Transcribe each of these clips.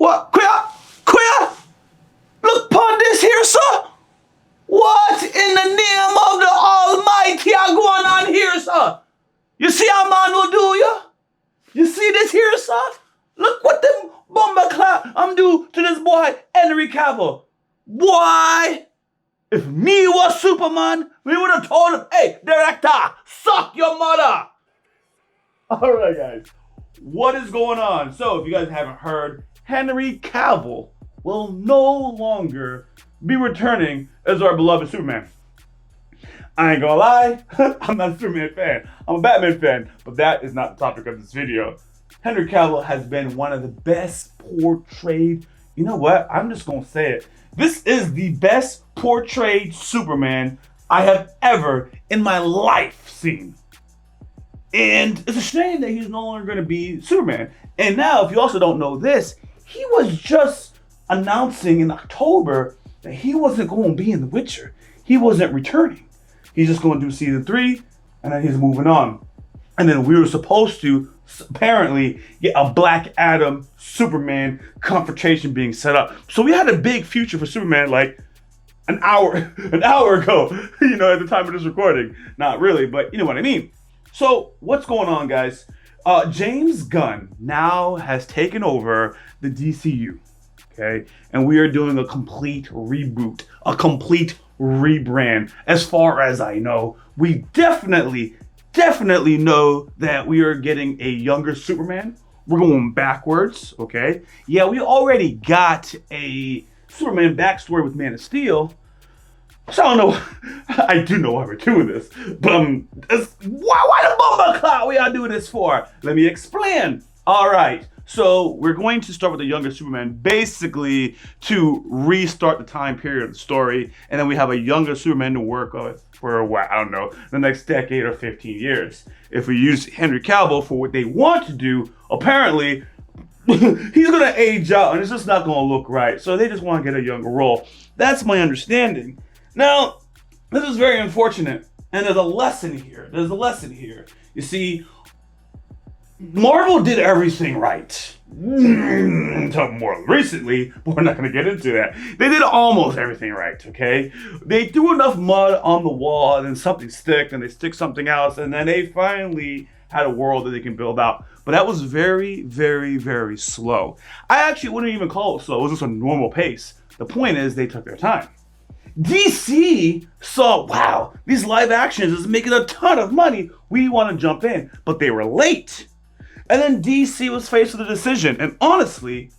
What? Queer? Look upon this here, sir. What in the name of the Almighty are going on here, sir? You see how man will do you? You see this here, sir? Look what them bumbleclap I'm do to this boy, Henry Cavill. Boy, if me was Superman, we would have told him, hey, director, suck your mother. All right, guys. What is going on? So, if you guys haven't heard, Henry Cavill will no longer be returning as our beloved Superman. I ain't gonna lie, I'm not a Superman fan. I'm a Batman fan, but that is not the topic of this video. Henry Cavill has been one of the best portrayed, you know what, I'm just gonna say it. This is the best portrayed Superman I have ever in my life seen. And it's a shame that he's no longer gonna be Superman. And now, if you also don't know this, he was just announcing in October that he wasn't going to be in The Witcher. He wasn't returning. He's just going to do season 3, and then he's moving on. And then we were supposed to apparently get a Black Adam Superman confrontation being set up. So we had a big future for Superman like an hour ago, you know, at the time of this recording. Not really, but you know what I mean. So what's going on, guys? James Gunn now has taken over the DCU. Okay, and we are doing a complete reboot, a complete rebrand. As far as I know, we definitely know that we are getting a younger Superman. We're going backwards, okay? Yeah, we already got a Superman backstory with Man of Steel. So I don't know, I do know why we're doing this, but why the bumbleclot we are doing this for? Let me explain. All right. So we're going to start with the younger Superman, basically to restart the time period of the story, and then we have a younger Superman to work with for, I don't know, the next decade or 15 years. If we use Henry Cavill for what they want to do, apparently he's going to age out, and it's just not going to look right. So they just want to get a younger role. That's my understanding. Now, this is very unfortunate, and there's a lesson here. You see, Marvel did everything right. Until more recently, but we're not going to get into that. They did almost everything right, okay? They threw enough mud on the wall, and then something stick, and they stick something else, and then they finally had a world that they can build out. But that was very, very, very slow. I actually wouldn't even call it slow. It was just a normal pace. The point is, they took their time. DC saw, wow, these live actions is making a ton of money. We want to jump in, but they were late. And then DC was faced with a decision. And honestly,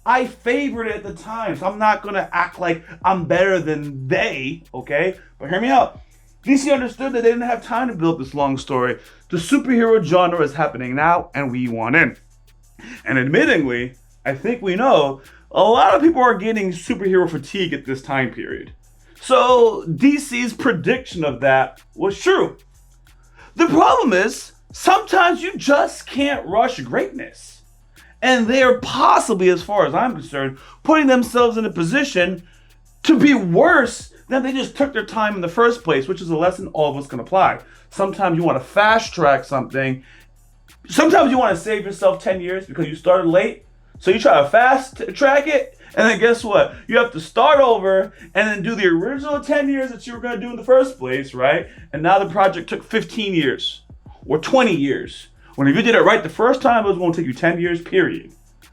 I favored it at the time. So I'm not going to act like I'm better than they, okay? But hear me out. DC understood that they didn't have time to build this long story. The superhero genre is happening now, and we want in. And admittingly, I think we know a lot of people are getting superhero fatigue at this time period. So DC's prediction of that was true. The problem is, sometimes you just can't rush greatness. And they're possibly, as far as I'm concerned, putting themselves in a position to be worse than they just took their time in the first place, which is a lesson all of us can apply. Sometimes you want to fast track something. Sometimes you want to save yourself 10 years because you started late. So you try to fast track it, and then guess what? You have to start over and then do the original 10 years that you were going to do in the first place, right? And now the project took 15 years or 20 years. When if you did it right the first time, it was going to take you 10 years, period.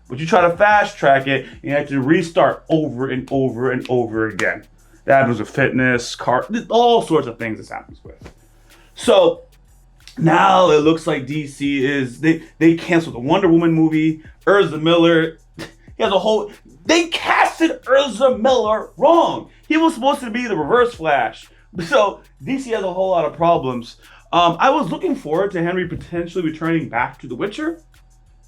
But you try to fast track it, and you have to restart over and over and over again. That happens with fitness, all sorts of things this happens with. So now it looks like DC is, they canceled the Wonder Woman movie. Ezra Miller, they casted Ezra Miller wrong. He was supposed to be the Reverse Flash. So DC has a whole lot of problems. I was looking forward to Henry potentially returning back to The Witcher,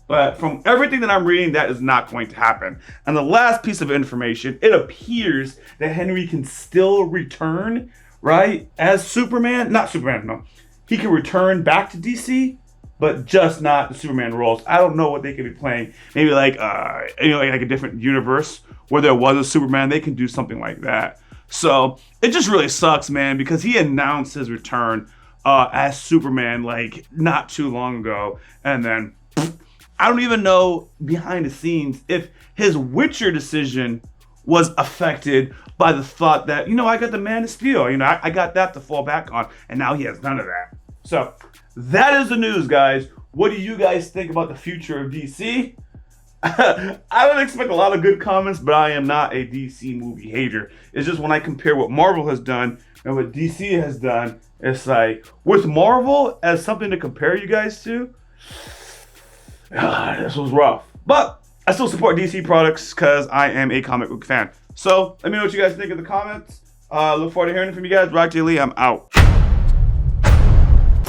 but from everything that I'm reading, that is not going to happen. And the last piece of information, it appears that Henry can still return, right, as Superman. Not Superman, no. He can return back to DC, but just not the Superman roles. I don't know what they could be playing. Maybe like a different universe where there was a Superman. They can do something like that. So it just really sucks, man, because he announced his return as Superman like not too long ago, and then I don't even know behind the scenes if his Witcher decision was affected by the thought that, I got the Man of Steel, I got that to fall back on, and now he has none of that. So that is the news, guys. What do you guys think about the future of DC? I don't expect a lot of good comments, but I am not a DC movie hater. It's just when I compare what Marvel has done and what DC has done, it's like, with Marvel as something to compare you guys to, this was rough. But I still support DC products because I am a comic book fan. So let me know what you guys think in the comments. Look forward to hearing from you guys. YaBoyRocklee, I'm out.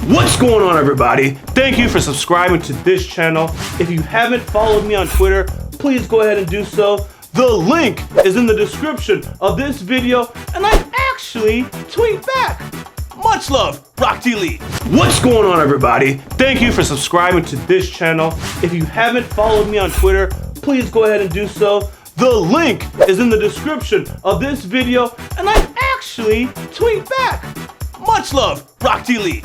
What's going on, everybody? Thank you for subscribing to this channel. If you haven't followed me on Twitter, please go ahead and do so. The link is in the description of this video, and I actually tweet back. Much love, YaBoyRocklee. What's going on, everybody? Thank you for subscribing to this channel. If you haven't followed me on Twitter, please go ahead and do so. The link is in the description of this video, and I actually tweet back. Much love, YaBoyRocklee.